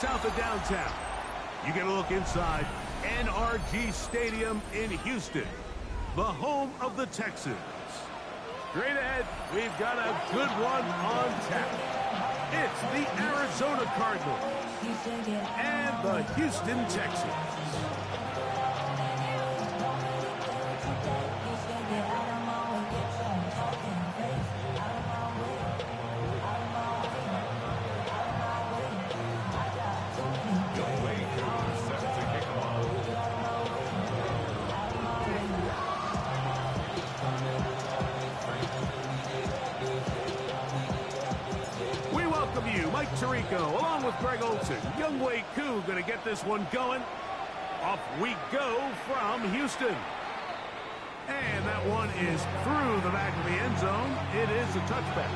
South of downtown. You get a look inside NRG Stadium in Houston, the home of the Texans. Straight ahead, we've got a good one on tap. It's the Arizona Cardinals and the Houston Texans. Mike Tirico, along with Greg Olson. Younghoe Koo going to get this one going. Off we go from Houston. And that one is through the back of the end zone. It is a touchback.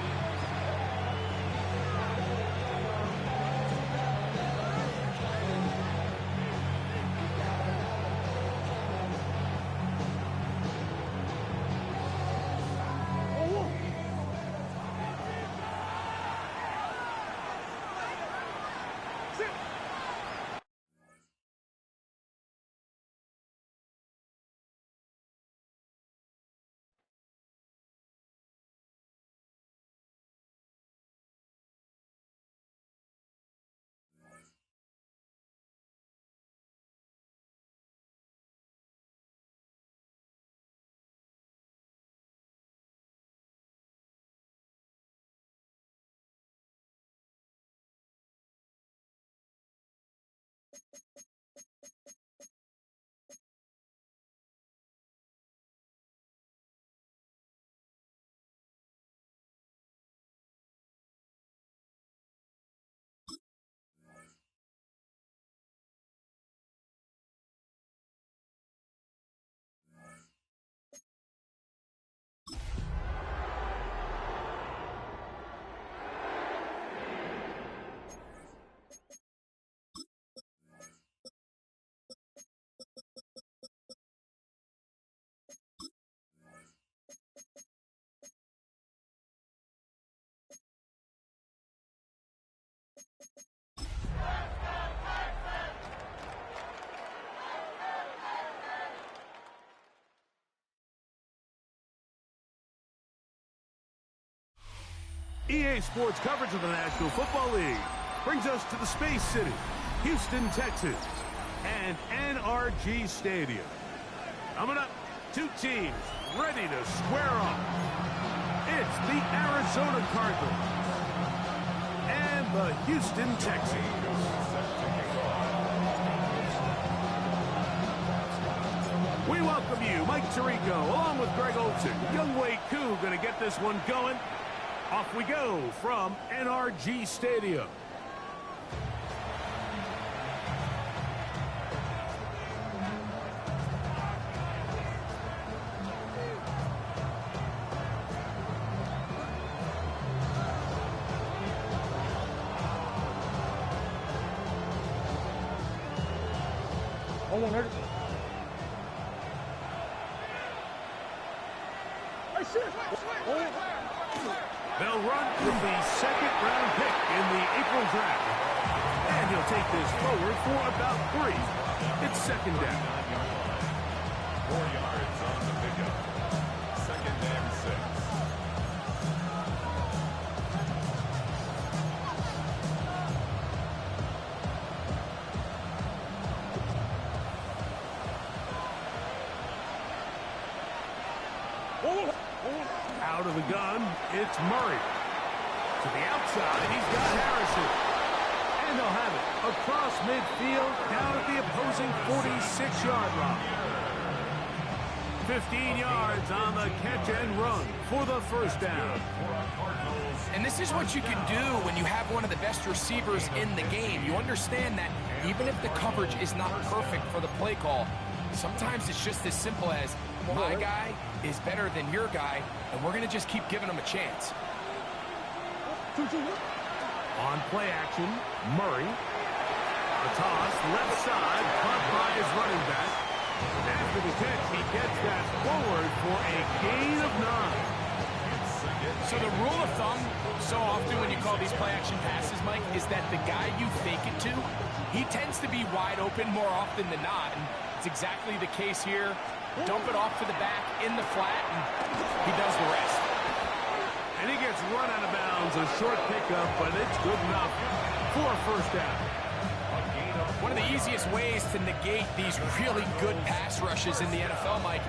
EA Sports coverage of the National Football League brings us to the Space City, Houston, Texas, and NRG Stadium. Coming up, two teams ready to square off. It's the Arizona Cardinals and the Houston Texans. We welcome you, Mike Tirico, along with Greg Olson. Younghoe Koo going to get this one going. Off we go from NRG Stadium. They'll run with the second-round pick in the April draft. And he'll take this forward for about 3. It's second down. 4 yards on the pickup. Second and 6. Out of the gun, it's Murray. To the outside, he's got Harrison. And they'll have it across midfield, down at the opposing 46-yard line. 15 yards on the catch and run for the first down. And this is what you can do when you have one of the best receivers in the game. You understand that even if the coverage is not perfect for the play call, sometimes it's just as simple as my guy is better than your guy, and we're going to just keep giving him a chance. On play action, Murray. The toss, left side, caught by his running back. After the catch, he gets that forward for a gain of 9. So the rule of thumb, so often when you call these play-action passes, Mike, is that the guy you fake it to, he tends to be wide open more often than not. And it's exactly the case here. Dump it off to the back in the flat, and he does the rest. And he gets run out of bounds. A short pickup, but it's good enough for a first down. One of the easiest ways to negate these really good pass rushes in the NFL, Mike,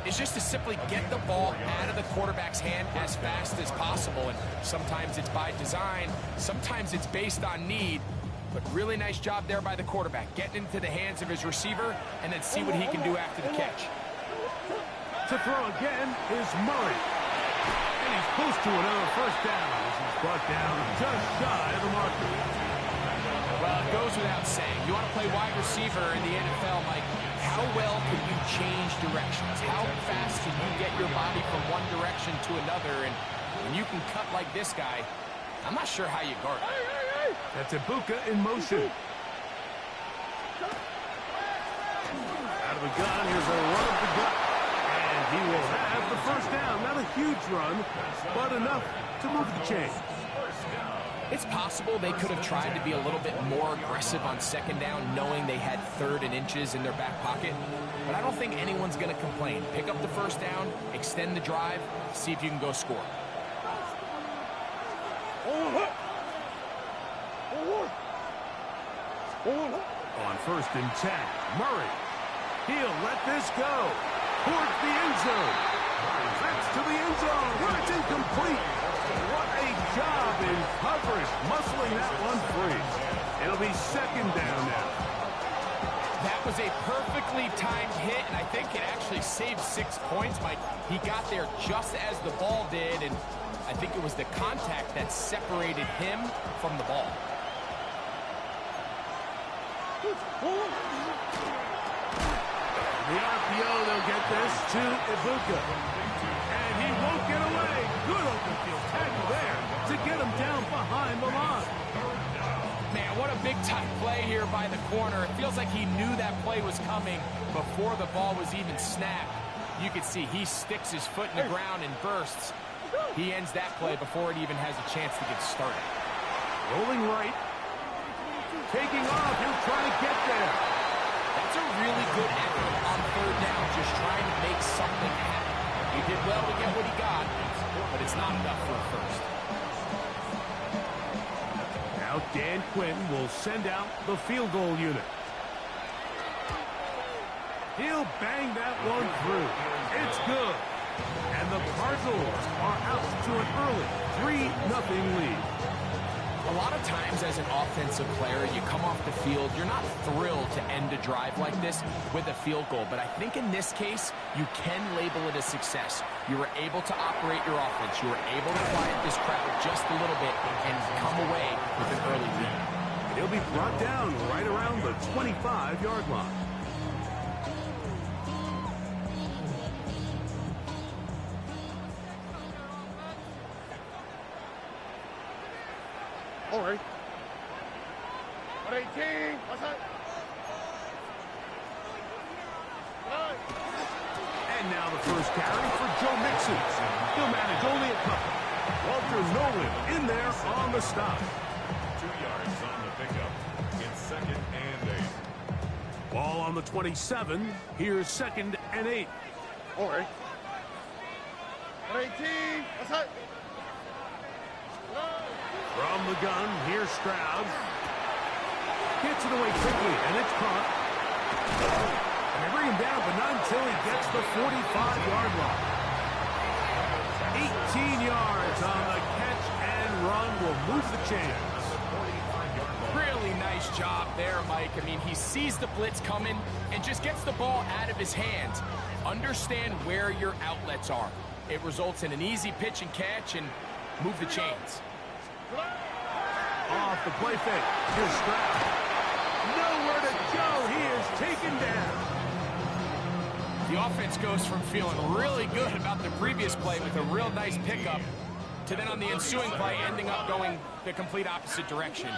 is just to simply get the ball out of the quarterback's hand as fast as possible. And sometimes it's by design, sometimes it's based on need. But really nice job there by the quarterback, getting into the hands of his receiver and then see what he can do after the catch. To throw again is Murray. And he's close to another first down. This is brought down just shy of the marker. Well, it goes without saying. You want to play wide receiver in the NFL, Mike, how well can you change directions? How fast can you get your body from one direction to another? And when you can cut like this guy, I'm not sure how you guard it. That's Ibuka in motion. Out of the gun, here's a run of the gut. And he will have the first down. Not a huge run, but enough to move the chains. It's possible they could have tried to be a little bit more aggressive on second down, knowing they had 3rd and inches in their back pocket. But I don't think anyone's going to complain. Pick up the first down, extend the drive, see if you can go score. On 1st and 10, Murray. He'll let this go towards the end zone. That's to the end zone. Well, it's incomplete. What a job in coverage, muscling that one free. It'll be 2nd down now. That was a perfectly timed hit, and I think it actually saved 6 points, Mike. He got there just as the ball did, and I think it was the contact that separated him from the ball. The RPO, they'll get this to Ibuka. And he won't get away. Good open field tackle there to get him down behind the line. Man, what a big-time play here by the corner. It feels like he knew that play was coming before the ball was even snapped. You can see he sticks his foot in the ground and bursts. He ends that play before it even has a chance to get started. Rolling right. Taking off. He'll try to get there. That's a really good effort on 3rd down, just trying to make something happen. He did well to get what he got, but it's not enough for a first. Now Dan Quinn will send out the field goal unit. He'll bang that one through. It's good. And the Cardinals are out to an early 3-0 lead. A lot of times as an offensive player, you come off the field, you're not thrilled to end a drive like this with a field goal. But I think in this case, you can label it a success. You were able to operate your offense. You were able to quiet this crowd just a little bit and come away with an early lead. He'll be brought down right around the 25-yard line. All right. 118. What's that? And now the first carry for Joe Mixon. He'll manage only a couple. Walter Nolan in there on the stop. 2 yards on the pickup. It's 2nd and 8. Ball on the 27. Here's 2nd and 8. All right. 118. What's that? From the gun, here's Stroud. Gets it away quickly, and it's caught. And they bring him down, but not until he gets the 45-yard line. 18 yards on the catch and run will move the chains. Really nice job there, Mike. I mean, he sees the blitz coming and just gets the ball out of his hands. Understand where your outlets are. It results in an easy pitch and catch and move the chains. Off the play fake. Here's Stroud. Nowhere to go. He is taken down. The offense goes from feeling really good about the previous play with a real nice pickup to then on the ensuing play ending up going the complete opposite direction.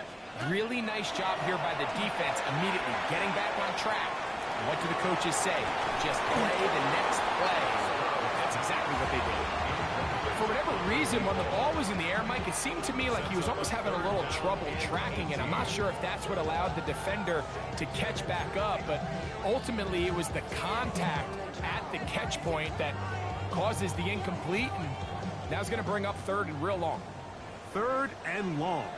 Really nice job here by the defense immediately getting back on track. And what do the coaches say? Just play the next play. That's exactly what they did. For whatever reason, when the ball was in the air, Mike, it seemed to me like he was almost having a little trouble tracking it. I'm not sure if that's what allowed the defender to catch back up, but ultimately it was the contact at the catch point that causes the incomplete, and now it's going to bring up third and real long. Third and long.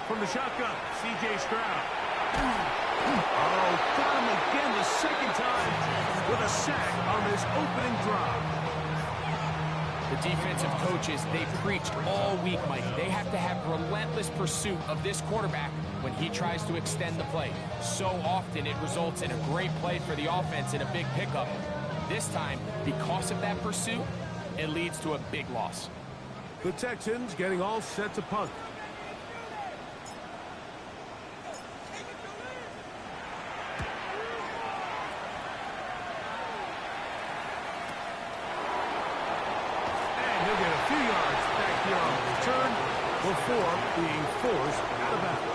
From the shotgun, C.J. Stroud. Oh, got him again the second time with a sack on this opening drive. The defensive coaches, they preached all week, Mike. They have to have relentless pursuit of this quarterback when he tries to extend the play. So often it results in a great play for the offense and a big pickup. This time, because of that pursuit, it leads to a big loss. The Texans getting all set to punt. Before being forced out of bounds.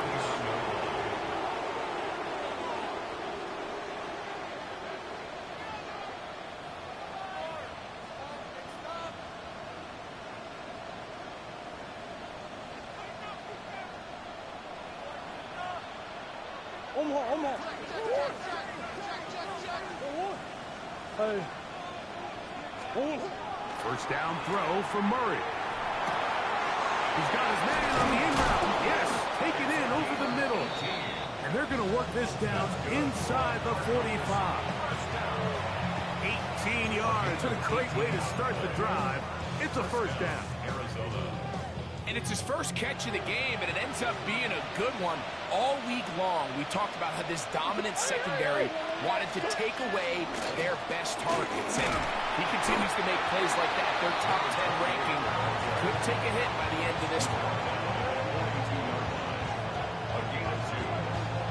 First down throw for Murray. He's got his man on the in route. Yes, taken in over the middle. And they're going to work this down inside the 45. 18 yards. And a great way to start the drive. It's a first down. And it's his first catch of the game, and it ends up being a good one. All week long, we talked about how this dominant secondary wanted to take away their best targets. And he continues to make plays like that. Their top 10 ranking could take a hit by the end of this one. A gain of 2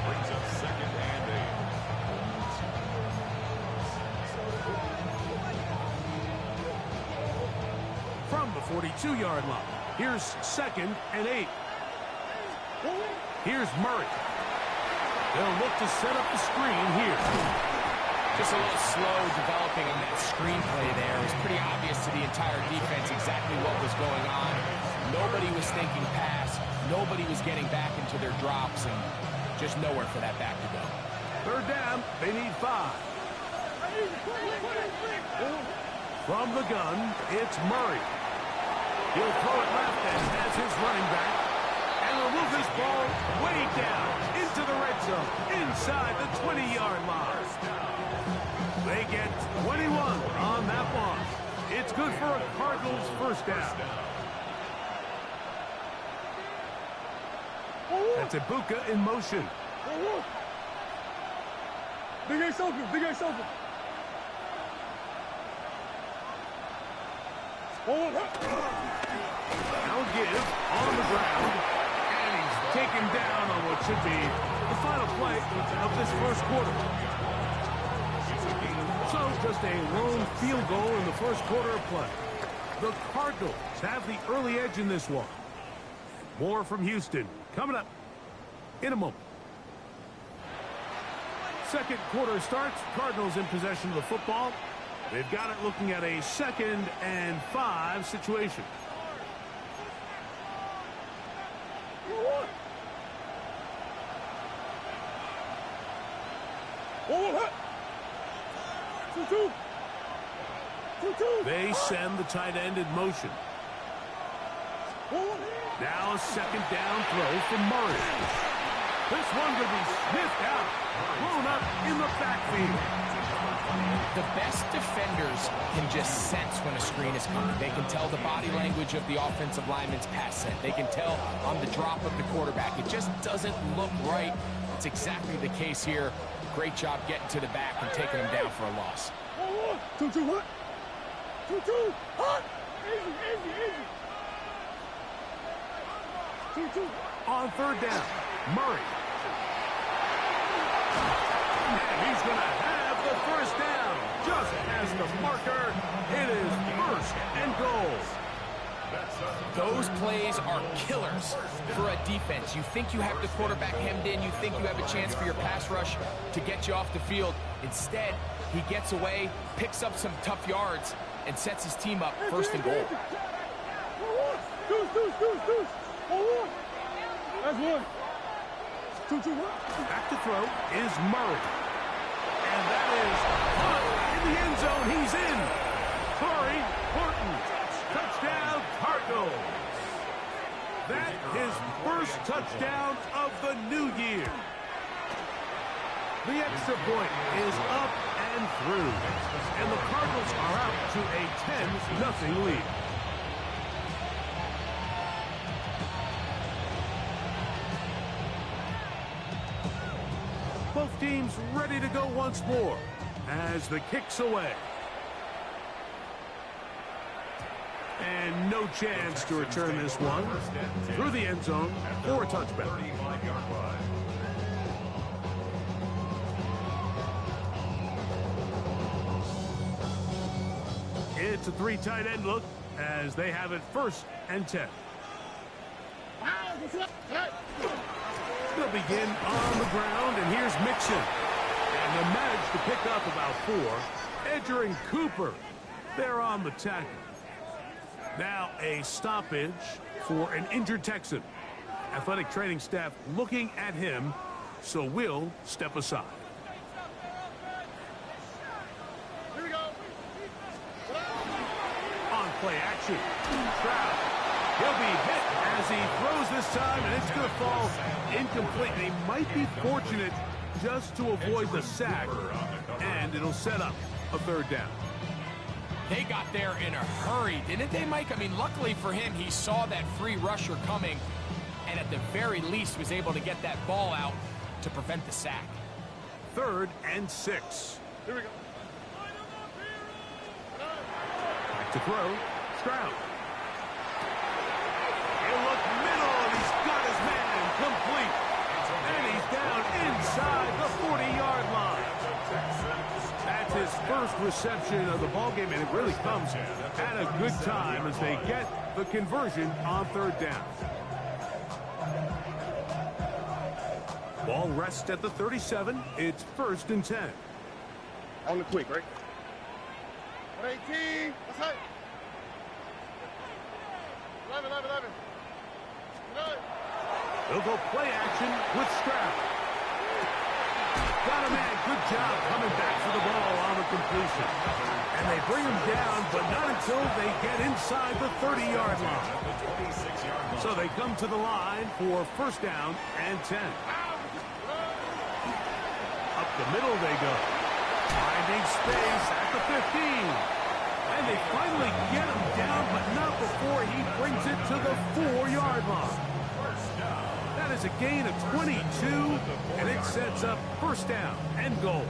brings up second and 8. From the 42-yard line, here's second and 8. Here's Murray. They'll look to set up the screen here. Just a little slow developing on that screenplay there. It was pretty obvious to the entire defense exactly what was going on. Nobody was thinking pass. Nobody was getting back into their drops, and just nowhere for that back to go. Third down, they need 5. From the gun, it's Murray. He'll throw it left and has his running back. And will move this ball way down into the red zone, inside the 20-yard line. They get 21 on that one. It's good for a Cardinals first down. That's Ibuka in motion. Big Ace open, Big Ace open. Now give on the ground. And he's taken down on what should be the final play of this first quarter. So just a lone field goal in the first quarter of play. The Cardinals have the early edge in this one. More from Houston coming up in a moment. Second quarter starts. Cardinals in possession of the football. They've got it looking at a 2nd and 5 situation. They send the tight end in motion. Now a second down throw from Murray. This one could be sniffed out, blown up in the backfield. The best defenders can just sense when a screen is coming. They can tell the body language of the offensive lineman's pass set. They can tell on the drop of the quarterback. It just doesn't look right. It's exactly the case here. Great job getting to the back and taking him down for a loss. 2-2, what? 2-2, hot! Easy. 2-2. On third down, Murray. And he's going to have the first down. Just as the marker, it is first and goal. those plays are killers for a defense. You think you have the quarterback hemmed in. You think you have a chance for your pass rush to get you off the field. Instead, he gets away, picks up some tough yards, and sets his team up first and goal. Deuce. That's one. Two. Back to throw is Murray. And that is caught in the end zone. He's in. Corey Horton. Touchdown, Cardinals. That his first touchdown of the new year. The extra point is up and through. And the Cardinals are out to a 10-0 lead. Both teams ready to go once more as the kick's away. And no chance to return this one through the end zone for a touchback. It's a 3 tight end look as they have it 1st and 10. They'll begin on the ground, and here's Mixon. And they managed to pick up about 4. Edger and Cooper, they're on the tackle. Now a stoppage for an injured Texan. Athletic training staff looking at him, so we'll step aside. Here we go. On play action, Stroud. He'll be hit as he throws this time, and it's going to fall incomplete. He might be fortunate just to avoid the sack, and it'll set up a 3rd down. They got there in a hurry, didn't they, Mike? I mean, luckily for him, he saw that free rusher coming, and at the very least was able to get that ball out to prevent the sack. 3rd and 6. Here we go. Back to throw, Stroud. He'll look middle, and he's got his man complete. And he's down inside the 40-yard line. That's his first reception of the ballgame, and it really comes at a good time as they get the conversion on 3rd down. Ball rests at the 37. It's 1st and 10. On the quick, right? 118. Let's hit. 11. They'll go play action with Stroud. Got a man. Good job coming back for the ball on the completion. And they bring him down, but not until they get inside the 30-yard line. So they come to the line for 1st down and 10. Up the middle they go. Finding space at the 15. And they finally get him down, but not before he brings it to the 4-yard line. That is a gain of 22, and it sets up 1st down and goal.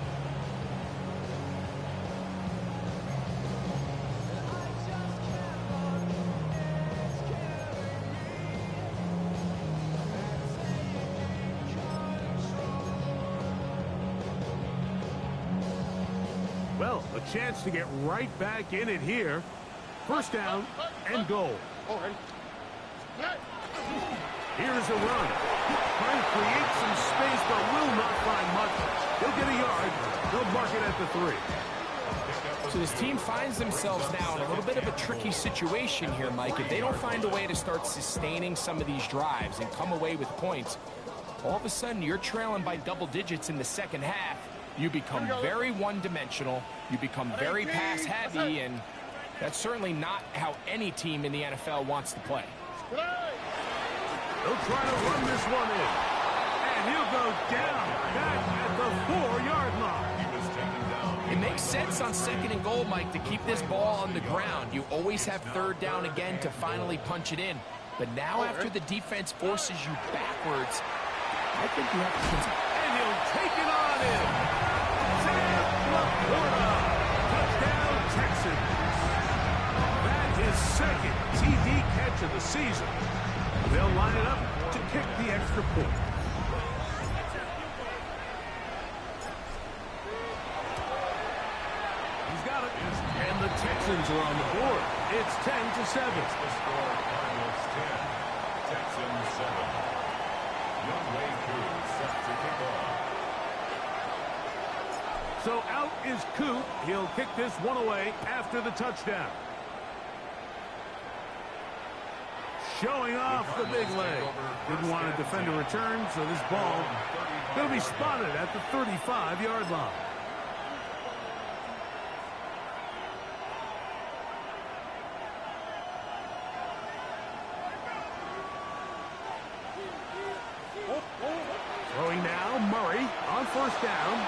Well, a chance to get right back in it here. 1st down and goal. Here's a run. Trying to create some space, but will not find much. He'll get a yard. They'll mark it at the 3. So this team finds themselves now in a little bit of a tricky situation here, Mike. If they don't find a way to start sustaining some of these drives and come away with points, all of a sudden you're trailing by double digits in the 2nd half. You become very one-dimensional. You become very pass-heavy, and that's certainly not how any team in the NFL wants to play. He'll try to run this one in. And he'll go down back at the 4-yard line. It makes sense on 2nd and goal, Mike, to keep this ball on the ground. You always have 3rd down again to finally punch it in. But now after the defense forces you backwards, I think you have to continue. And he'll take it on in. Sam Laporta. Touchdown, Texans. That is 2nd TD catch of the season. They'll line it up to kick the extra point. He's got it. And the Texans are on the board. It's 10-7. Texans 7. Youngway Koo set to kick off. So out is Koo. He'll kick this one away after the touchdown. Showing off the big leg. Didn't want to defend a return, so this ball going to be spotted at the 35-yard line. Throwing now, Murray on first down,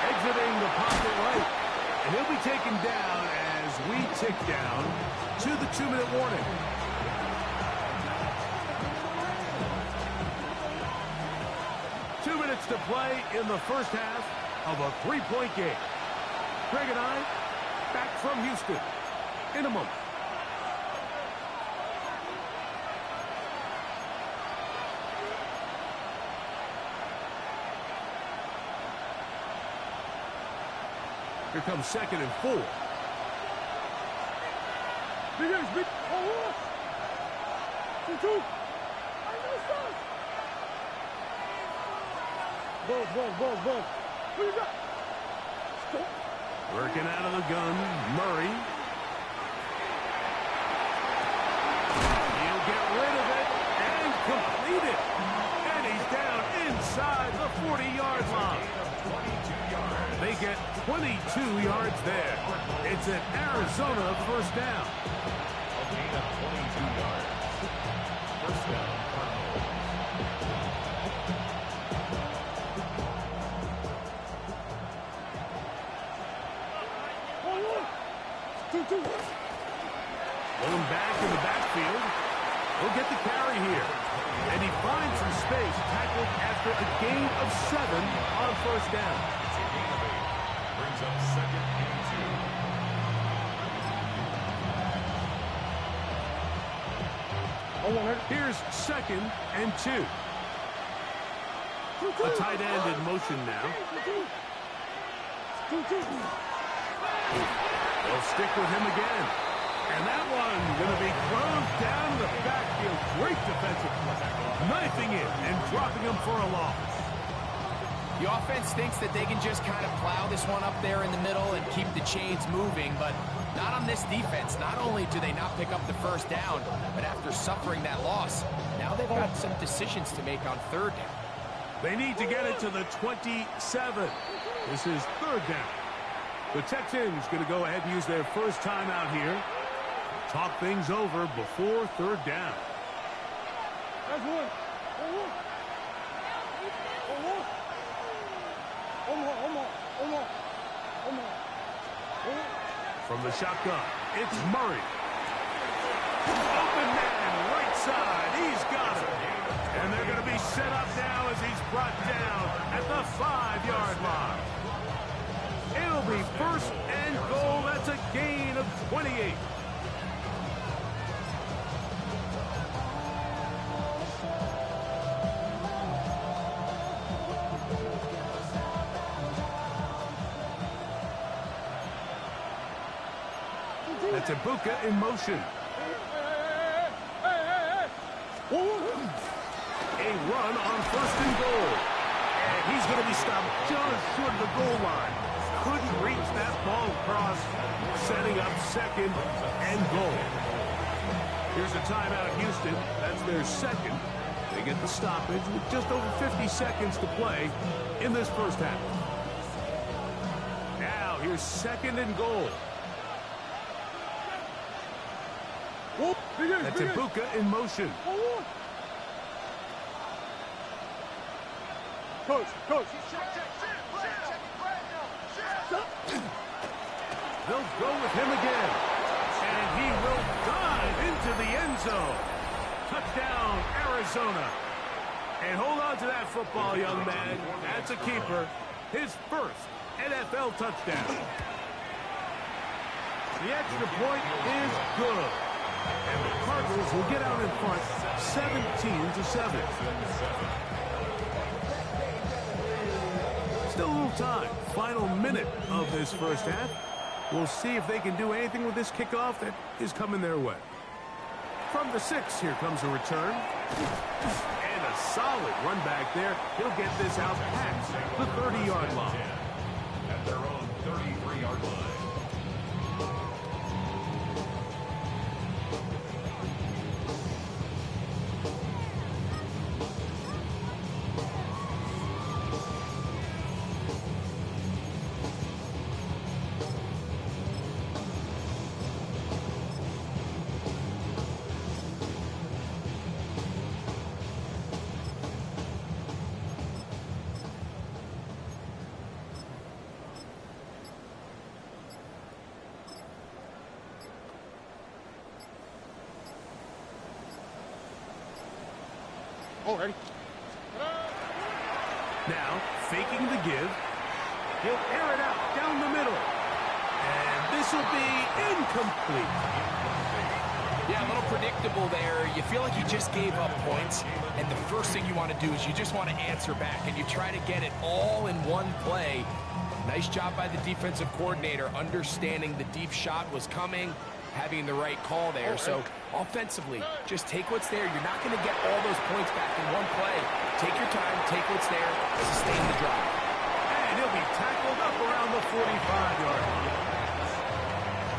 exiting the pocket right. And he'll be taken down as we tick down to the 2-minute warning. To play in the first half of a 3-point game. Greg and I back from Houston in a moment. Here comes 2nd and 4. Big X, big. Oh, 2-2. Ball. What you got? Working out of the gun, Murray. He'll get rid of it and complete it. And he's down inside the 40-yard line. They get 22 yards there. It's an Arizona first down. A gain of 22 yards. First down, Cardinals. Going back in the backfield. He'll get the carry here. And he finds some space, tackled after a gain of 7 on first down. It's a gain of 8. Brings up 2nd and 2. Here's 2nd and 2. A tight end in motion now. They'll stick with him again. And that one going to be thrown down the backfield. Great defensive play. Knifing it and dropping him for a loss. The offense thinks that they can just kind of plow this one up there in the middle and keep the chains moving, but not on this defense. Not only do they not pick up the first down, but after suffering that loss, now they've got some decisions to make on third down. They need to get it to the 27. This is third down. The Texans going to go ahead and use their first timeout here. Talk things over before third down. That's one. From the shotgun, it's Murray. Open man, right side. He's got it. And they're going to be set up now as he's brought down at the 5-yard line. It'll be first and goal. That's a gain of 28. That's Ibuka in motion. A run on first and goal. And he's going to be stopped just short of the goal line. Couldn't reach that ball across, setting up 2nd and goal. Here's a timeout, Houston. That's their 2nd. They get the stoppage with just over 50 seconds to play in this first half. Now, here's 2nd and goal. That's Ibuka in motion. Coach. They'll go with him again. And he will dive into the end zone. Touchdown, Arizona. And hold on to that football, young man. That's a keeper. His first NFL touchdown. The extra point is good. And the Cardinals will get out in front 17-7. Still a little time. Final minute of this first half. We'll see if they can do anything with this kickoff that is coming their way. From the 6, here comes a return. And a solid run back there. He'll get this out past the 30-yard line. At their own 33-yard line. Already. Now, faking the give. He'll air it out down the middle. And this will be incomplete. Yeah, a little predictable there. You feel like you just gave up points, and the first thing you want to do is you just want to answer back, and you try to get it all in one play. Nice job by the defensive coordinator, understanding the deep shot was coming, having the right call there. So offensively, just take what's there. You're not going to get all those points back in one play. Take your time, take what's there, sustain the drive. And he'll be tackled up around the 45-yard line.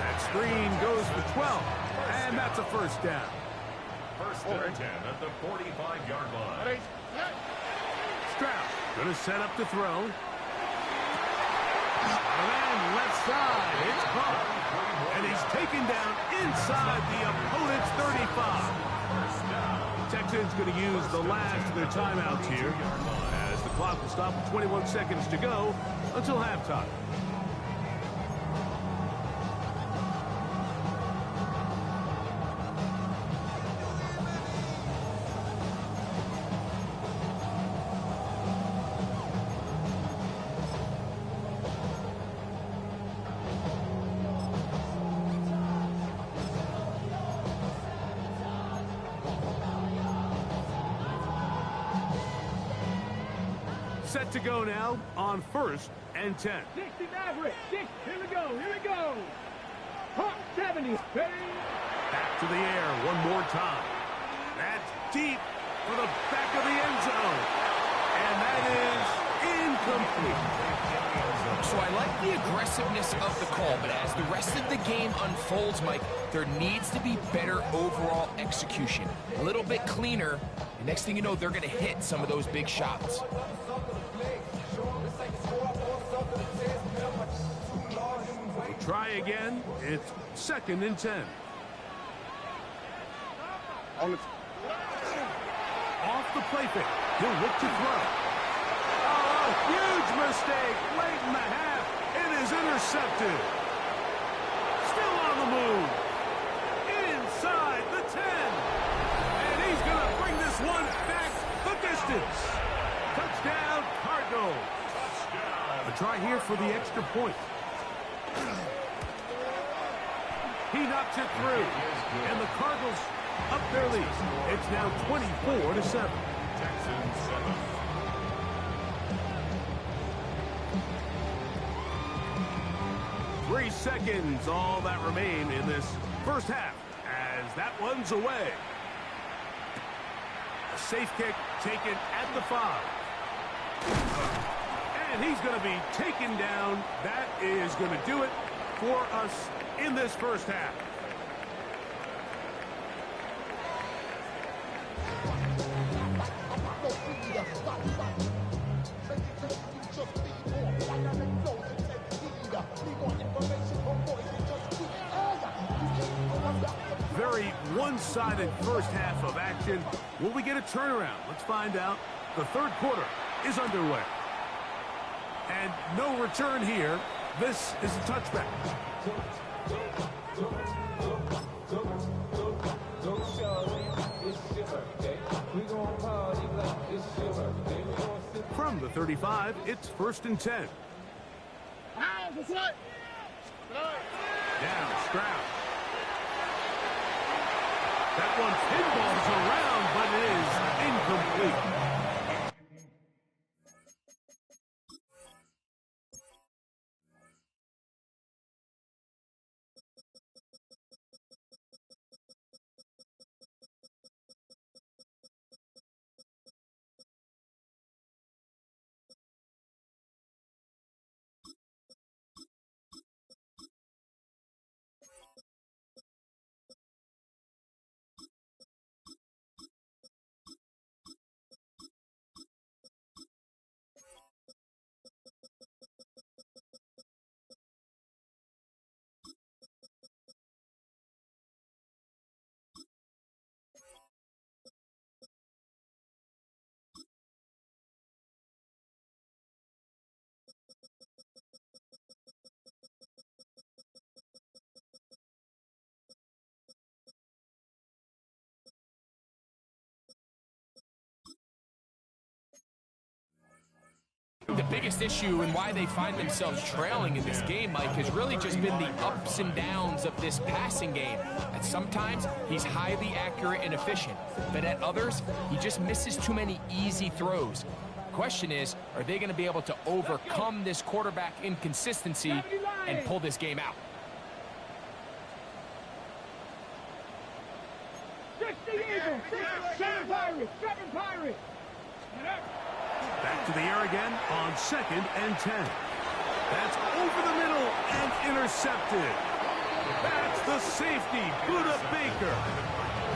That screen goes for 12, and that's a first down. First and 10 at the 45-yard line. Stroud going to set up to throw. And left side, it's caught. And he's taken down inside the opponent's 35. Texans going to use the last of their timeouts here as the clock will stop with 21 seconds to go until halftime. Set to go now on 1st and 10. 60 Maverick. 6. Here we go. Here we go. Hot 70. Ready? Back to the air one more time. That's deep for the back of the end zone. And that is incomplete. So I like the aggressiveness of the call, but as the rest of the game unfolds, Mike, there needs to be better overall execution. A little bit cleaner, and next thing you know, they're going to hit some of those big shots. We'll try again. It's 2nd and 10. Off the play fake. He'll look to throw. Oh, huge mistake late in the half. It is intercepted. Still on the move. Inside the 10. And he's going to bring this one back the distance. Touchdown, Cardinals. A try here for the extra point. He knocks it through. And the Cardinals up their lead. It's now 24-7. Texans 7. 3 seconds, all that remain in this first half as that one's away. A safe kick taken at the 5. And he's going to be taken down. That is going to do it for us in this first half. Very one-sided first half of action. Will we get a turnaround? Let's find out. The third quarter is underway. And no return here. This is a touchback. From the 35, it's 1st and 10. Down, Stroud. That one pinballs around, but it is incomplete. biggest issue and why they find themselves trailing in this game, Mike, has really just been the ups and downs of this passing game. At sometimes, he's highly accurate and efficient, but at others, he just misses too many easy throws. Question is, are they going to be able to overcome this quarterback inconsistency and pull this game out? Seven Pirates. Back to the air again on 2nd and 10. That's over the middle and intercepted. That's the safety, Buda Baker.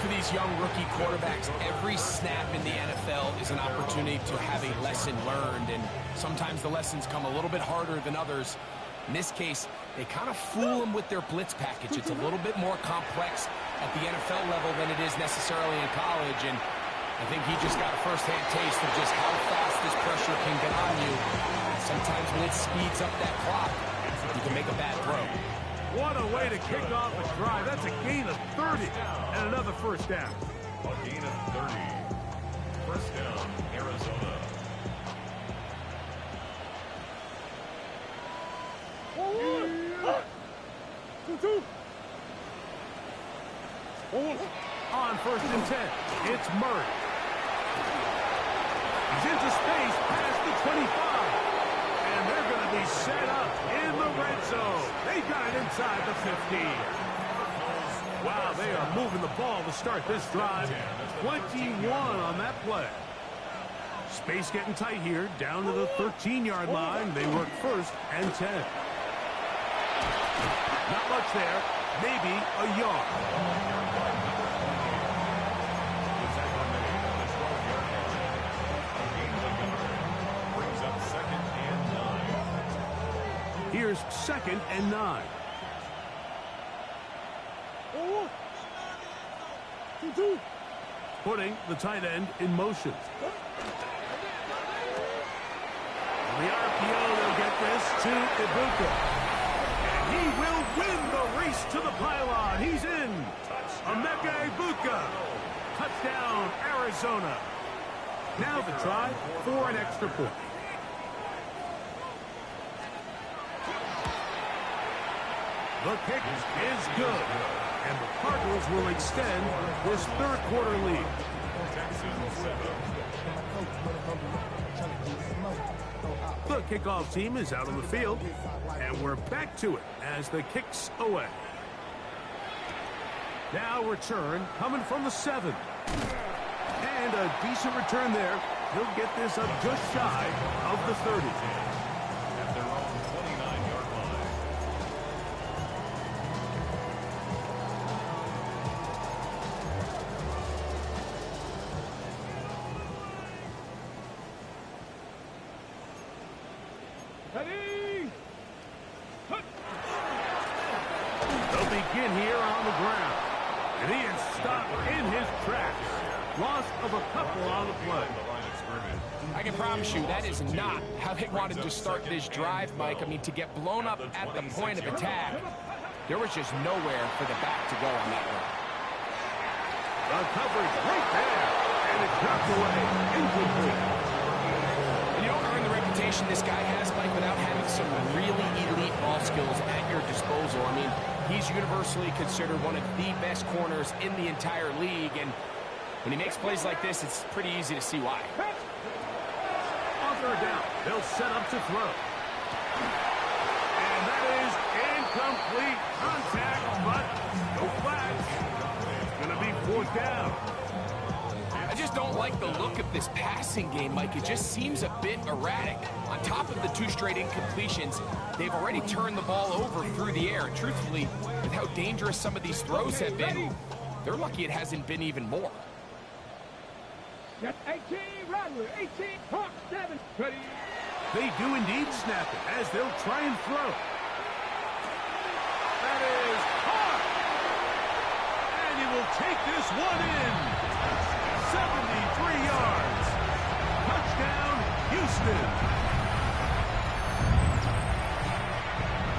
For these young rookie quarterbacks, every snap in the NFL is an opportunity to have a lesson learned, and sometimes the lessons come a little bit harder than others. In this case, they kind of fool them with their blitz package. It's a little bit more complex at the NFL level than it is necessarily in college, and I think he just got a first-hand taste of just how fast this pressure can get on you. Sometimes when it speeds up that clock, you can make a bad throw. What a way to kick off a drive. That's a gain of 30 and another first down. A gain of 30. First down, Arizona. On 1st and 10, it's Murray. He's into space past the 25. And they're going to be set up in the red zone. They got it inside the 15. Wow, they are moving the ball to start this drive. 21 on that play. Space getting tight here, down to the 13-yard line. They work 1st and 10. Not much there, maybe a yard. Here's 2nd and 9. Putting the tight end in motion. On the RPO, they'll get this to Ibuka. And he will win the race to the pylon. He's in. Emeka Ibuka. Touchdown, Arizona. Now the try for an extra point. The kick is good, and the Cardinals will extend this third-quarter lead. The kickoff team is out on the field, and we're back to it as the kick's away. Now return coming from the 7. And a decent return there. He'll get this up just shy of the 30. At their own 29-yard line. Ready? They'll begin here on the ground. And he is stopped in his tracks. Loss of a couple on the play. I can promise you that is not how they wanted to start this drive, Mike. I mean, to get blown up at the point of attack, there was just nowhere for the back to go on that one. The coverage right there. And it's knocked away. Incomplete. You don't earn the reputation this guy has, Mike, without having some really elite ball skills at your disposal. I mean, he's universally considered one of the best corners in the entire league, and when he makes plays like this, it's pretty easy to see why. On third down, they'll set up to throw. And that is incomplete contact, but no flags. It's going to be 4th down. I just don't like the look of this passing game, Mike. It just seems a bit erratic. On top of the 2 straight incompletions, they've already turned the ball over through the air. Truthfully, with how dangerous some of these throws have been, they're lucky it hasn't been even more. That's 18, Rattler, 18, Hawk, 7. Ready? They do indeed snap it as they'll try and throw. That is hard. And he will take this one in. 73 yards. Touchdown, Houston.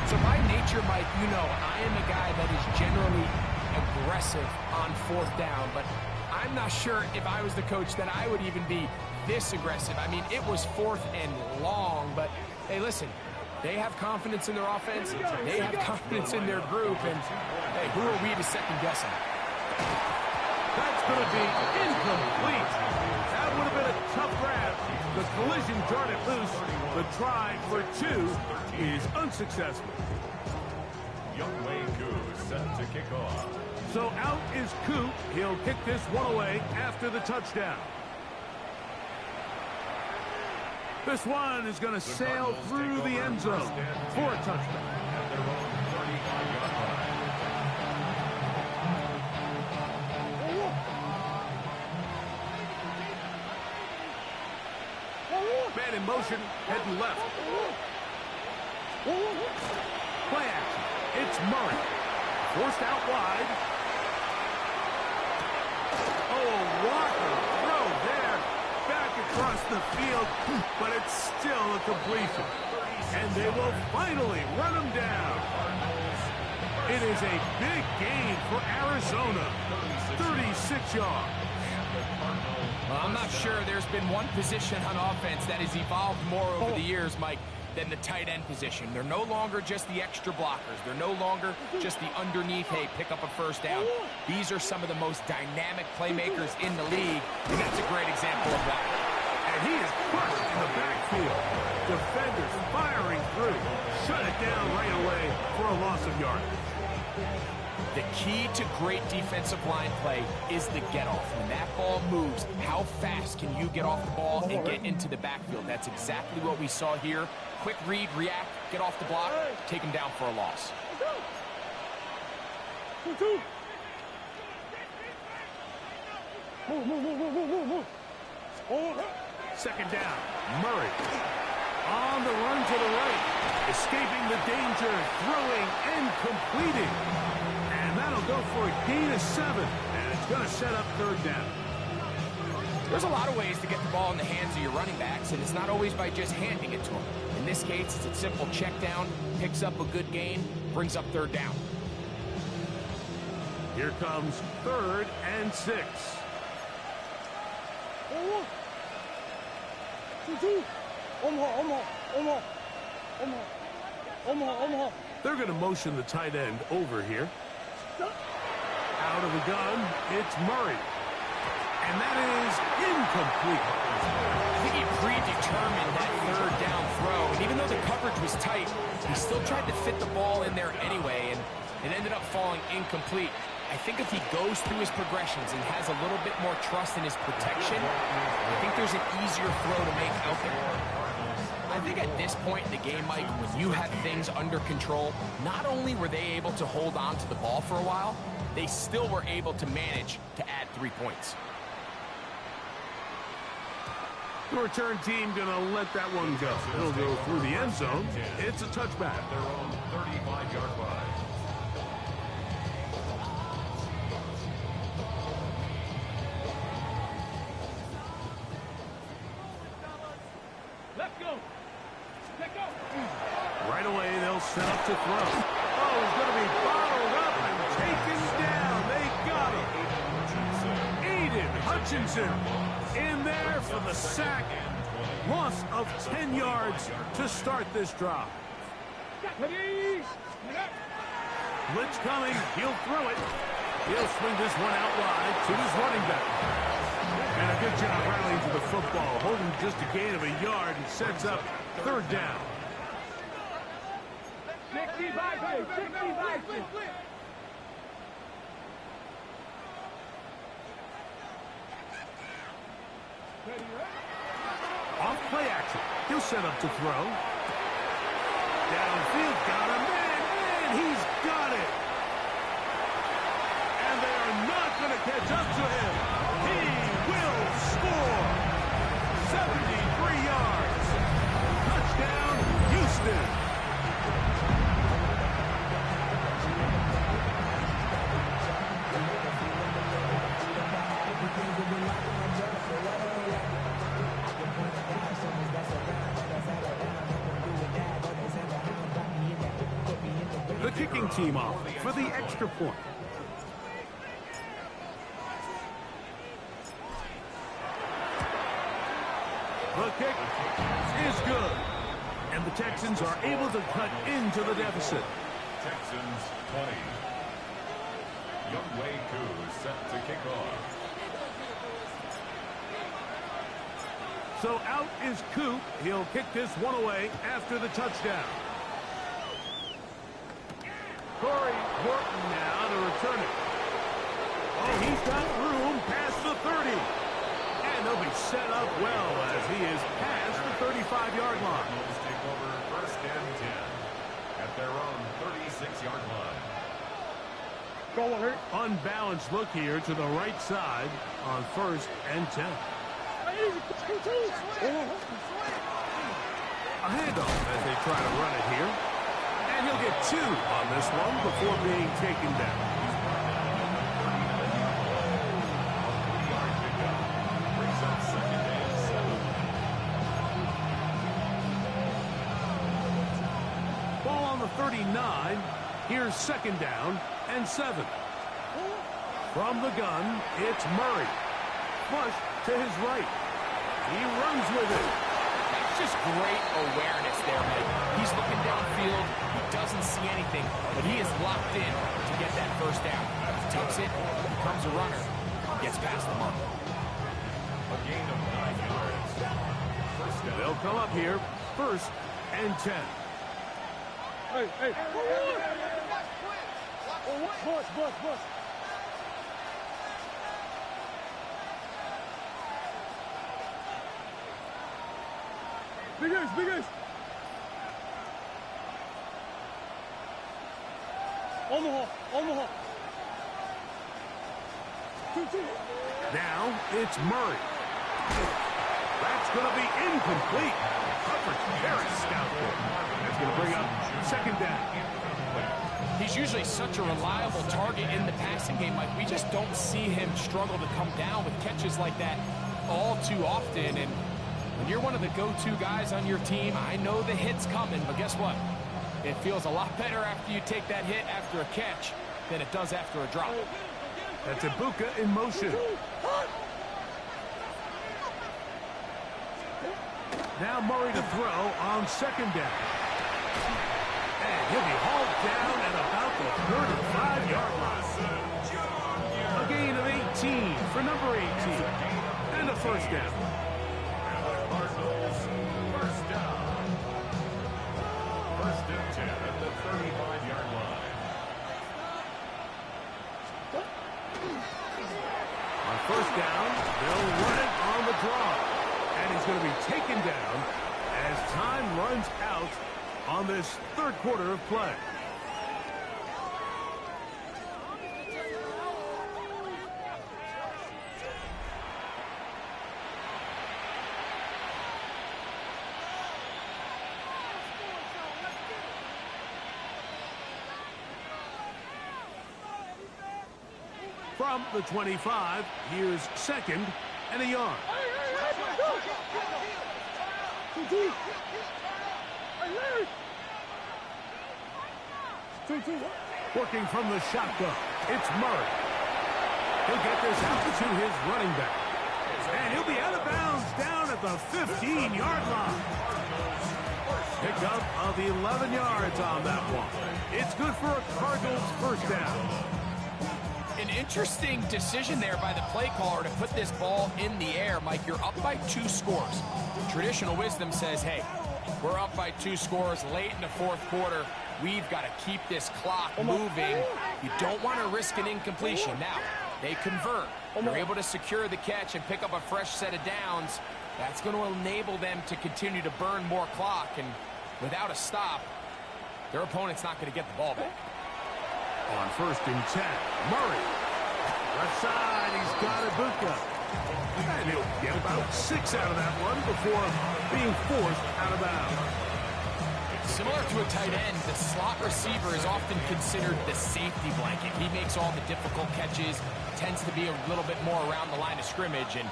So by nature, Mike, you know, I am a guy that is generally aggressive on 4th down, but I'm not sure if I was the coach that I would even be this aggressive. I mean, it was 4th and long, but hey, listen, they have confidence in their offense. They have confidence in their group, and hey, who are we to second guess them? That's going to be incomplete. That would have been a tough grab. The collision jarred it loose. The try for 2 is unsuccessful. Youngway Koo set to kick off. So out is Koo. He'll kick this one away after the touchdown. This one is going to sail through the end zone for a touchdown. At their own 35-yard line. Man in motion, heading left. Play action. It's Murray. Forced out wide. Oh, what a throw there. Back across the field, but it's still a completion. And they will finally run him down. It is a big gain for Arizona. 36 yards. Well, I'm not sure there's been one position on offense that has evolved more over the years, Mike, than the tight end position. They're no longer just the extra blockers. They're no longer just the underneath, hey, pick up a first down. These are some of the most dynamic playmakers in the league, and that's a great example of that. And he is crushed in the backfield. Defenders firing through. Shut it down right away for a loss of yardage. The key to great defensive line play is the get-off. When that ball moves, how fast can you get off the ball and get into the backfield? That's exactly what we saw here. Quick read, react, get off the block, take him down for a loss. Second down, Murray. On the run to the right. Escaping the danger, throwing and completing. And that'll go for a gain of 7. And it's going to set up 3rd down. There's a lot of ways to get the ball in the hands of your running backs, and it's not always by just handing it to them. In this case, it's a simple check down, picks up a good gain, brings up 3rd down. Here comes 3rd and 6. They're going to motion the tight end over here. Out of the gun, it's Murray. And that is incomplete. I think he predetermined that 3rd down throw. And even though the coverage was tight, he still tried to fit the ball in there anyway, and it ended up falling incomplete. I think if he goes through his progressions and has a little bit more trust in his protection, I think there's an easier throw to make out there. I think at this point in the game, Mike, when you have things under control, not only were they able to hold on to the ball for a while, they still were able to manage to add 3 points. The return team going to let that one go. It'll go through the end zone. It's a touchback. Their own 35-yard line. Let's go. Let's go. Right away, they'll set up to throw. Oh, he's going to be bottled up and taken down. They got him. Aiden Hutchinson in there for the sack. Loss of 10 yards to start this drive. Blitz coming. He'll throw it. He'll swing this one out wide to his running back. And a good job rallying to the football, holding just a gain of a yard and sets up 3rd down. 65. Off play action. He'll set up to throw. Downfield, got him, and he's got it. And they are not going to catch up to him. He will score. 73 yards. Touchdown, Houston. The kicking team off for the extra point. The kick is good. And the Texans are able to cut into the deficit. Texans 20. Young Wei Koo set to kick off. So out is Coop. He'll kick this one away after the touchdown. Corey Horton now to return it. Oh, he's got room past the 30. And they'll be set up well as he is past the 35-yard line. Cardinals take over first and 10 at their own 36-yard line. Go on, hurt. Unbalanced look here to the right side on first and 10. A handoff as they try to run it here. And he'll get 2 on this one before being taken down. Brings up second and 7. Ball on the 39. Here's second down and 7. From the gun, it's Murray. Flush to his right. He runs with it. That's just great awareness there, Mike. He's looking downfield. He doesn't see anything, but he is locked in to get that first down. He tucks it, becomes a runner, gets past the mark. A gain of 9 yards. First down. They'll come up here, first and 10. Hey. Boss. Big ace. Omaha. 2. Now it's Murray. That's going to be incomplete. Coverage very stout there. That's going to bring up second down. He's usually such a reliable target in the passing game, Mike. We just don't see him struggle to come down with catches like that all too often. And when you're one of the go-to guys on your team, I know the hit's coming, but guess what? It feels a lot better after you take that hit after a catch than it does after a drop. That's Ibuka in motion. Now Murray to throw on second down. And he'll be hauled down at about the 35-yard line. A gain of 18 for number 18. And a first down. Cardinals first down. First and 10 at the 35-yard line. On first down, they'll run it on the draw. And he's going to be taken down as time runs out on this third quarter of play. From the 25, here's second and a yard. Working from the shotgun, it's Murray. He'll get this out to his running back. And he'll be out of bounds down at the 15-yard line. Pickup of 11 yards on that one. It's good for a Cardinals first down. An interesting decision there by the play caller to put this ball in the air. Mike, you're up by 2 scores. Traditional wisdom says, hey, we're up by 2 scores late in the fourth quarter. We've got to keep this clock moving. You don't want to risk an incompletion. Now, they convert. They're able to secure the catch and pick up a fresh set of downs. That's going to enable them to continue to burn more clock. And without a stop, their opponent's not going to get the ball back. On first and 10, Murray. Left side, he's got Ibuka. And he'll get about 6 out of that one before being forced out of bounds. Similar to a tight end, the slot receiver is often considered the safety blanket. He makes all the difficult catches, tends to be a little bit more around the line of scrimmage, and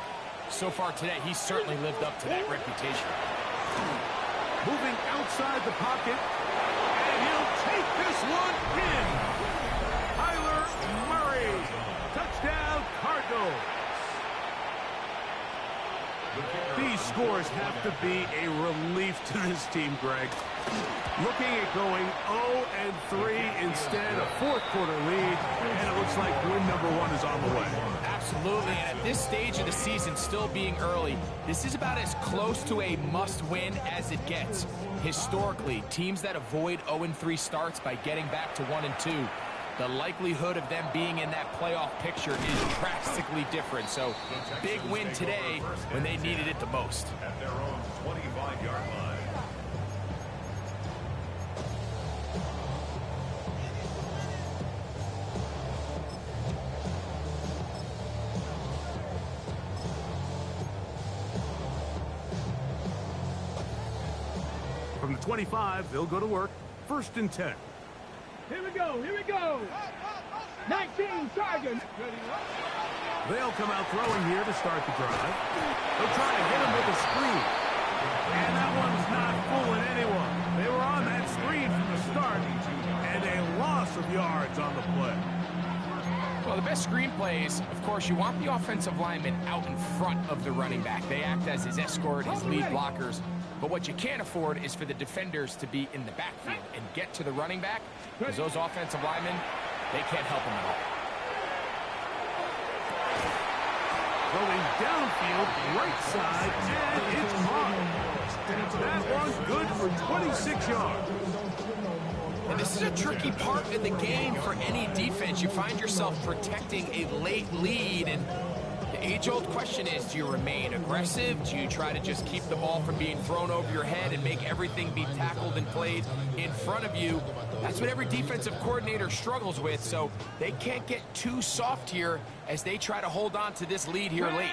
so far today, he's certainly lived up to that reputation. Moving outside the pocket, and he'll take this one in. Murray, touchdown Cardinals. These scores turnovers have to be a relief to this team, Greg. Looking at going 0-3 instead, a fourth-quarter lead, and it looks like win number 1 is on the way. Absolutely, and at this stage of the season, still being early, this is about as close to a must-win as it gets. Historically, teams that avoid 0-3 starts by getting back to 1-2, the likelihood of them being in that playoff picture is drastically different. So, big win today when they needed it the most. At their own 25-yard line. From the 25, they'll go to work. 1st and 10. Here we go, here we go. 19 Chargers. They'll come out throwing here to start the drive. They'll try to get him with a screen. And that one's not fooling anyone. They were on that screen from the start, and a loss of yards on the play. Well, the best screen plays, of course, you want the offensive lineman out in front of the running back. They act as his escort, his lead blockers. But what you can't afford is for the defenders to be in the backfield and get to the running back, because those offensive linemen, they can't help him at all. Going downfield, right side, and it's caught. That one's good for 26 yards. And this is a tricky part of the game for any defense. You find yourself protecting a late lead, and the age-old question is, do you remain aggressive? Do you try to just keep the ball from being thrown over your head and make everything be tackled and played in front of you? That's what every defensive coordinator struggles with, so they can't get too soft here as they try to hold on to this lead here late.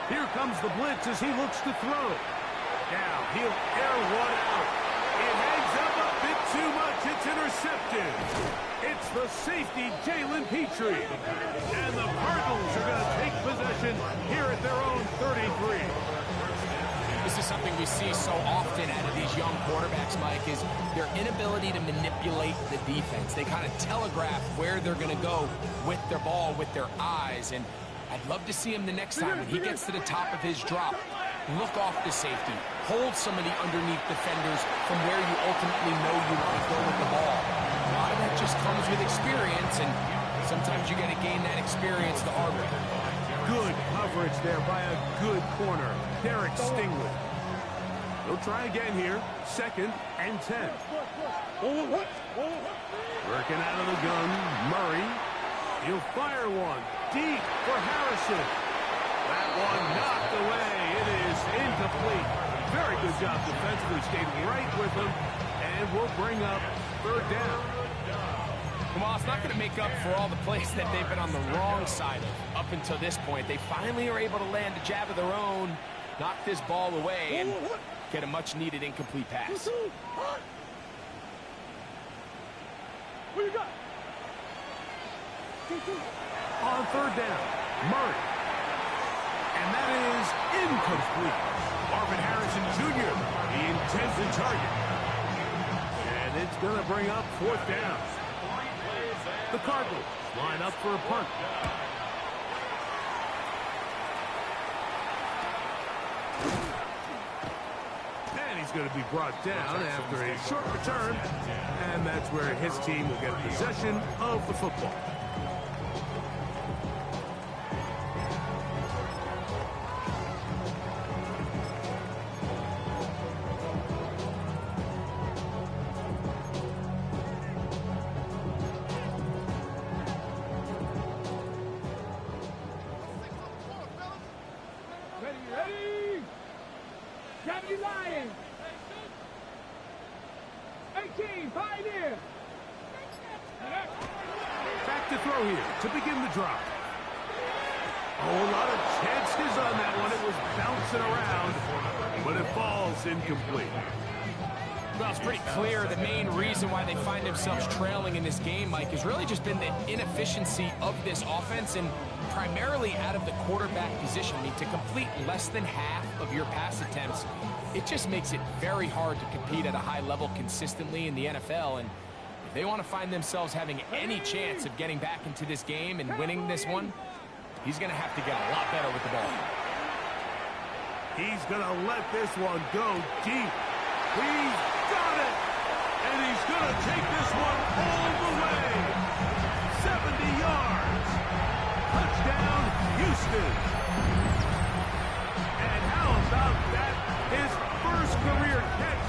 Here comes the blitz as he looks to throw. Now, he'll air one out. It hangs up a bit too much. It's intercepted. It's the safety, Jalen Petrie. And the Cardinals are going to take possession here at their own 33. This is something we see so often out of these young quarterbacks, Mike, is their inability to manipulate the defense. They kind of telegraph where they're going to go with their ball, with their eyes. And I'd love to see him the next time when he gets to the top of his drop. Look off the safety. Hold some of the underneath defenders from where you ultimately know you want to go with the ball. A lot of that just comes with experience, and sometimes you got to gain that experience the hard way. Good coverage there by a good corner, Derek Stingley. They'll try again here. 2nd and 10. Working out of the gun, Murray. He'll fire one deep for Harrison. That one knocked away. It is incomplete. Very good job defensively. Stayed right with him, and will bring up 3rd down. Well, it's not going to make up for all the plays that they've been on the wrong side of up until this point. They finally are able to land a jab of their own, knock this ball away, and get a much-needed incomplete pass. What you got? On 3rd down, Murray. And that is incomplete. Marvin Harrison Jr., the intended target. And it's going to bring up 4th down. The Cardinals line up for a punt. And he's going to be brought down after a short return. And that's where his team will get possession of the football. Ready? Gravity Lion. 18, Pioneer. Back to throw here to begin the drive. Oh, a lot of chances on that one. It was bouncing around, but it falls incomplete. Well, it's pretty clear the main reason why they find themselves trailing in this game, Mike, has really just been the inefficiency of this offense and primarily out of the quarterback position. I mean, to complete less than half of your pass attempts, it just makes it very hard to compete at a high level consistently in the NFL. And if they want to find themselves having any chance of getting back into this game and winning this one, he's going to have to get a lot better with the ball. He's going to let this one go deep. He's got it. And he's going to take this one all the way. 70 yards. Touchdown, Houston. And how about that? His first career catch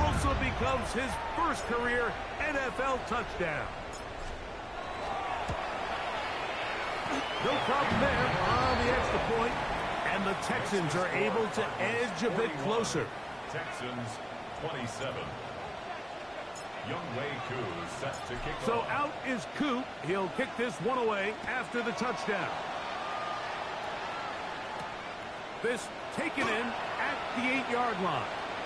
also becomes his first career NFL touchdown. No problem there on the extra point. And the Texans are able to edge a bit closer. Texans 27. Younghoe Koo set to kick So off. out is Koo. He'll kick this one away after the touchdown. This taken in at the 8-yard line.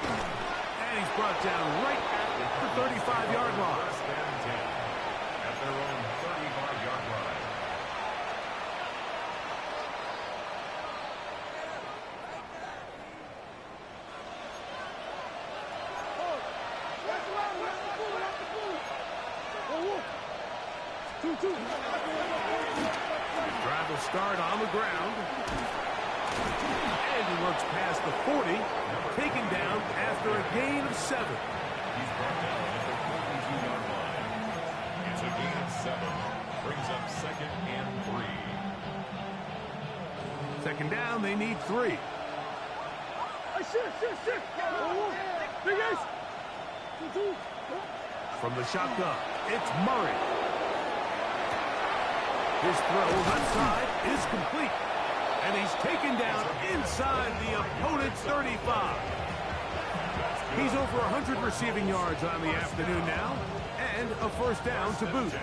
And he's brought down right at the 35-yard line. First and 10 at their own 35-yard line. Drive will start on the ground. And he works past the 40, taken down after a gain of 7. He's brought down at the 42-yard line. It's a gain of 7. Brings up second and 3. Second down, they need 3. From the shotgun, it's Murray. His throw left side is complete. And he's taken down inside the opponent's 35. He's over 100 receiving yards on the afternoon now. And a first down to boot.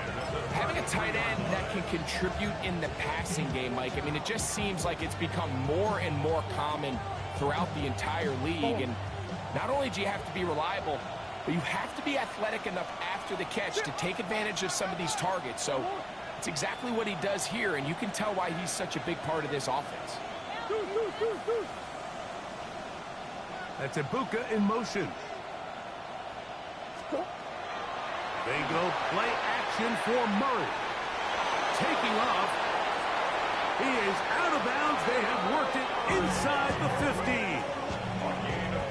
Having a tight end that can contribute in the passing game, Mike, I mean, it just seems like it's become more and more common throughout the entire league. And not only do you have to be reliable, but you have to be athletic enough after the catch to take advantage of some of these targets. So it's exactly what he does here, and you can tell why he's such a big part of this offense. That's Ibuka in motion. They go play action for Murray. Taking off. He is out of bounds. They have worked it inside the 15.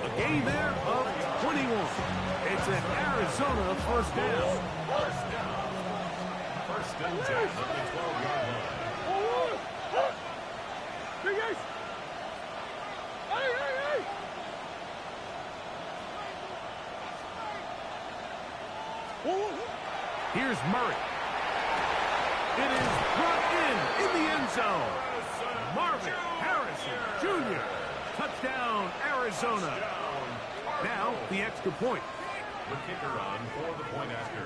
A gain there of 21. It's an Arizona first down. First and 10 at the 12-yard line. Here's Murray. It is brought in the end zone. Marvin Harrison Jr. Touchdown, Arizona. Now the extra point. The kicker on for the point after.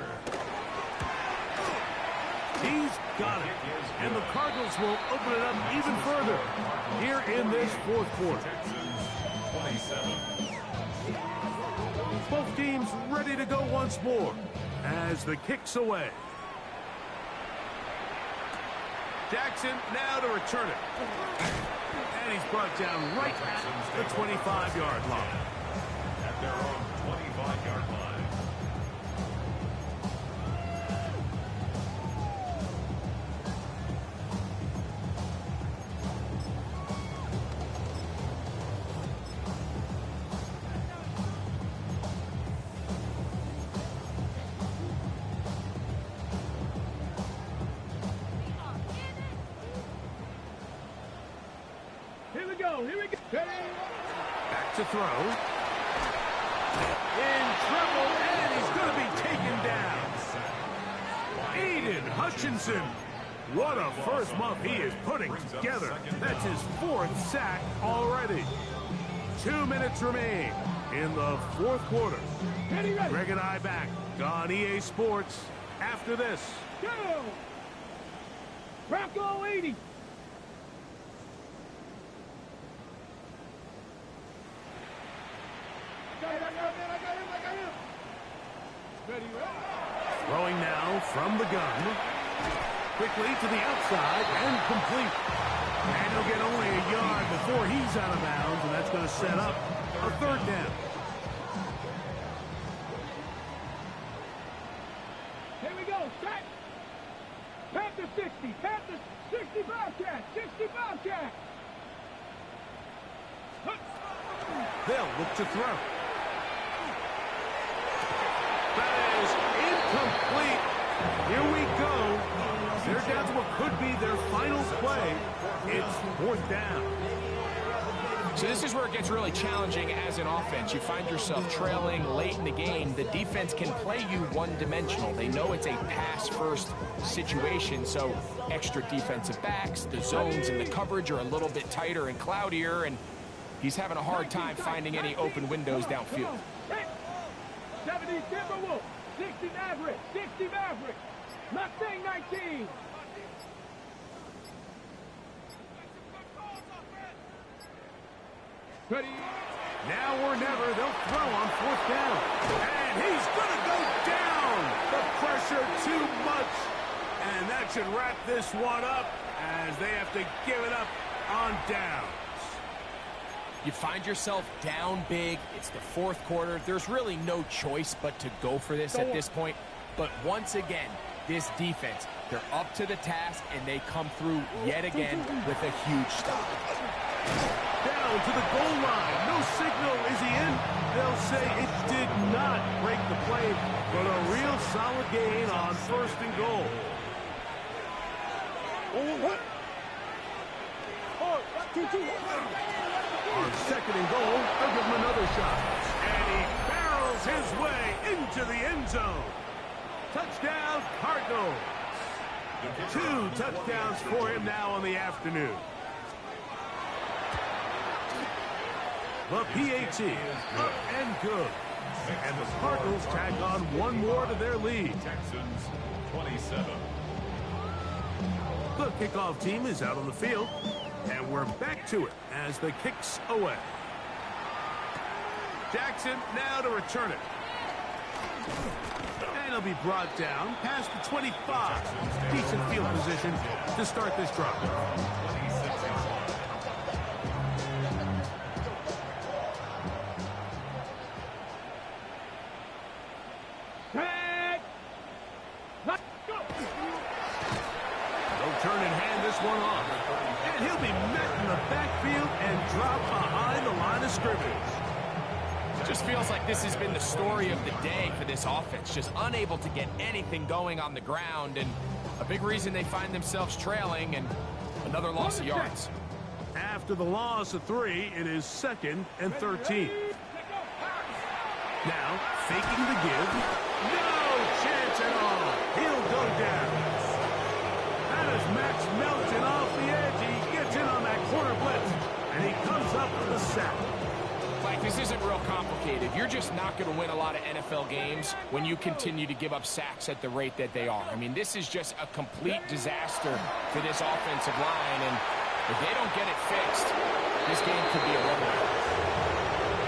He's got it. And the Cardinals will open it up even further here in this fourth quarter. Texans 27. Both teams ready to go once more as the kick's away. Jackson now to return it. And he's brought down right at the 25-yard line. At their own 25-yard line. Here we go. Back to throw. In trouble, and he's going to be taken down. Aiden Hutchinson. What a first month he is putting together. That's his 4th sack already. 2 minutes remain in the fourth quarter. Greg and I back on EA Sports after this. Go! Rocco 80. Throwing now from the gun. Quickly to the outside and complete. And he'll get only a yard before he's out of bounds, and that's going to set up a third down. Here we go. Set. Panther 60. Panther 65 cat. 65 cat. They'll look to throw. That is incomplete. Here we go. They're down to what could be their final play. It's 4th down. So this is where it gets really challenging as an offense. You find yourself trailing late in the game. The defense can play you one-dimensional. They know it's a pass-first situation, so extra defensive backs, the zones and the coverage are a little bit tighter and cloudier, and he's having a hard time finding any open windows downfield. 70 Timberwolves, 60 Mavericks, 60 Mavericks, Mustang 19. Ready? Now or never, they'll throw on 4th down. And he's going to go down. The pressure too much. And that should wrap this one up as they have to give it up on downs. You find yourself down big. It's the 4th quarter. There's really no choice but to go for this at this point. But once again, this defense, they're up to the task, and they come through yet again with a huge stop. Down to the goal line. No signal. Is he in? They'll say it did not break the play, but a real solid gain on 1st and goal. On 2nd and goal, they'll give him another shot. And he barrels his way into the end zone. Touchdown, Cardinals. 2 touchdowns for him now on the afternoon. The PAT up and good. And the Cardinals tag on one more to their lead. Texans 27. The kickoff team is out on the field. And we're back to it as the kick's away. Jackson now to return it. And he'll be brought down past the 25. Decent field position to start this drive. They'll turn and hand this one off. And he'll be met in the backfield and dropped behind the line of scrimmage. It just feels like this has been the story of the day for this offense. Just unable to get anything going on the ground. And a big reason they find themselves trailing and another loss of yards. After the loss of 3, it is 2nd and 13. Now, faking the give. No chance at all. He'll go down. That is Max Melton off the edge. He gets in on that corner blitz, and he comes up with a sack. Like, this isn't real complicated. You're just not going to win a lot of NFL games when you continue to give up sacks at the rate that they are. I mean, this is just a complete disaster for this offensive line, and if they don't get it fixed, this game could be a runaway.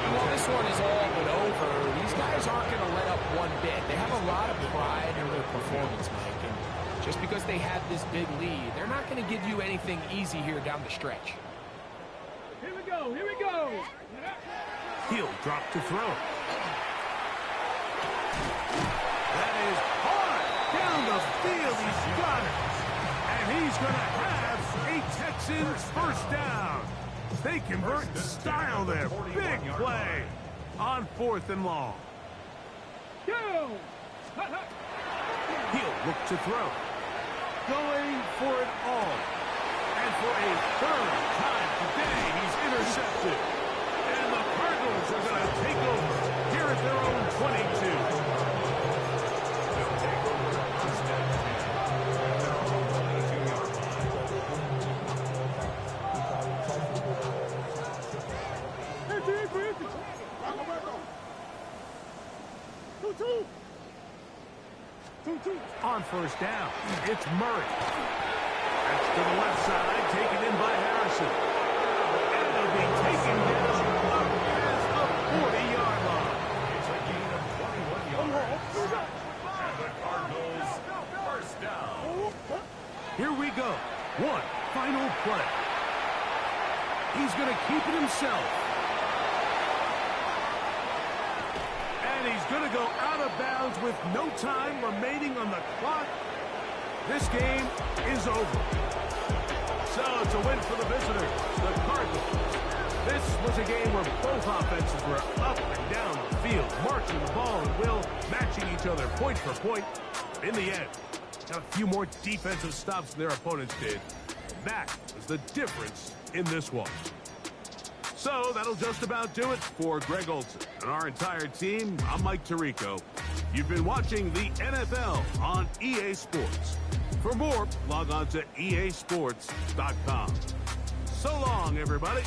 And while this one is all but over, these guys aren't going to let up one bit. They have a lot of pride in their performance, Mike, and just because they had this big lead, they're not going to give you anything easy here down the stretch. Here we go, here we go. He'll drop to throw. That is hard down the field. He's got it. And he's going to have a Texans first down. They convert in style there. Big play on 4th and long. Go! He'll look to throw. Going for it all. And for a 3rd time today, he's intercepted. And the Cardinals are going to take over here at their own 22. They'll take over first and 10. Their own 22-yard line. On 1st down, it's Murray. That's to the left side, taken in by Harrison. And it'll be taken down up past the 40-yard line. It's a gain of 21 yards. And the Cardinals first down. Here we go. One final play. He's going to keep it himself. And he's going to go out of bounds with no time remaining on the clock. This game is over. So it's a win for the visitors, the Cardinals. This was a game where both offenses were up and down the field, marching the ball at will, matching each other point for point. In the end, got a few more defensive stops than their opponents did. That was the difference in this one. So that'll just about do it for Greg Olson and our entire team. I'm Mike Tirico. You've been watching the NFL on EA Sports. For more, log on to easports.com. So long, everybody.